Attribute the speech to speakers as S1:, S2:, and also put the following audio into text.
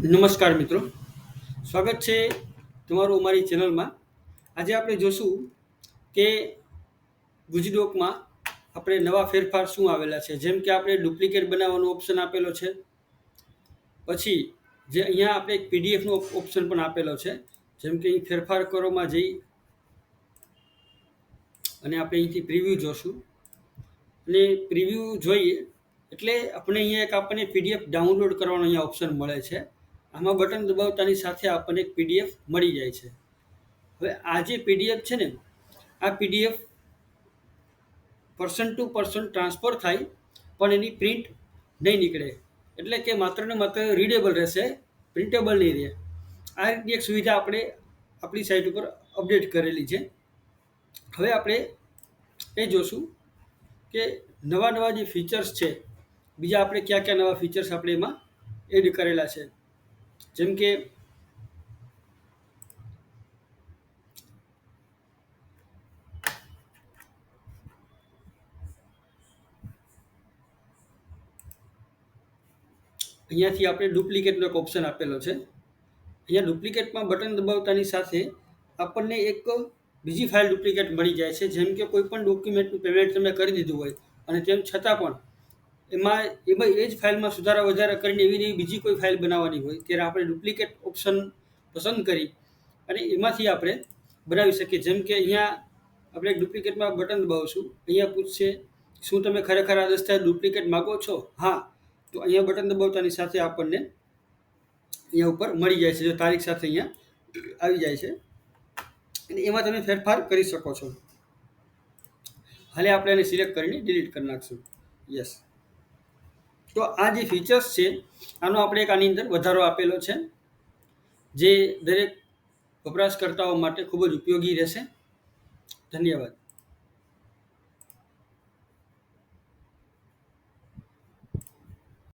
S1: નમસ્કાર મિત્રો, સ્વાગત છે તમારું અમારી ચેનલમાં. આજે આપણે જોશું કે ગુજડોકમાં આપણે નવા ફેરફાર શું આવેલા છે. જેમ કે આપણે ડુપ્લિકેટ બનાવવાનો ઓપ્શન આપેલો છે, પછી જે અહીંયા આપણે એક પીડીએફનો ઓપ્શન પણ આપેલો છે. જેમ કે અહીં ફેરફાર કરોમાં જઈ અને આપણે અહીંથી પ્રિવ્યૂ જોશું અને પ્રિવ્યૂ જોઈએ એટલે આપણને પીડીએફ ડાઉનલોડ કરવાનો અહીંયા ઓપ્શન મળે છે. આમાં બટન દબાવતાની સાથે આપણને એક પીડીએફ મળી જાય છે. હવે આ જે પીડીએફ છે ને, આ PDF person to person transfer થાય, પણ એની પ્રિન્ટ નહીં નીકળે. એટલે કે માત્ર ને માત્ર રીડેબલ રહેશે, પ્રિન્ટેબલ નહીં રહે. આ રીતની એક સુવિધા આપણે આપણી સાઇટ ઉપર અપડેટ કરેલી છે. હવે આપણે એ જોશું કે નવા નવા જે ફીચર્સ છે, બીજા આપણે કયા કયા નવા ફીચર્સ આપણે એમાં એડ કરેલા છે. જેમ કે અહીંયાથી આપણે ડુપ્લિકેટનો એક ઓપ્શન આપેલો છે. અહીંયા ડુપ્લિકેટમાં બટન દબાવતાની સાથે આપણને એક બીજી ફાઇલ ડુપ્લિકેટ મળી જાય છે. જેમ કે કોઈ પણ ડોક્યુમેન્ટનું પેમેન્ટ તમે કરી દીધું હોય અને તેમ છતાં પણ એમાં એ જ ફાઇલમાં સુધારા વધારા કરીને એવી બીજી કોઈ ફાઇલ બનાવવાની હોય, ત્યારે આપણે ડુપ્લિકેટ ઓપ્શન પસંદ કરી અને એમાંથી આપણે બનાવી શકીએ. જેમ કે અહીંયા આપણે એક ડુપ્લિકેટમાં બટન દબાવશું. અહીંયા પૂછશે, શું તમે ખરેખર આ દસ્તાવેજ ડુપ્લિકેટ માગો છો? હા, તો અહીંયા બટન દબાવતાની સાથે આપણને અહીંયા ઉપર મળી જાય છે. જો તારીખ સાથે અહીંયા આવી જાય છે અને એમાં તમે ફેરફાર કરી શકો છો. હાલે આપણે એને સિલેક્ટ કરીને ડિલીટ કરી નાખશું. યસ. તો આ જે ફીચર્સ છે, આનો આપણે એક આની અંદર વધારો આપેલો છે, જે દરેક વપરાશકર્તાઓ માટે ખૂબ જ ઉપયોગી રહેશે. ધન્યવાદ.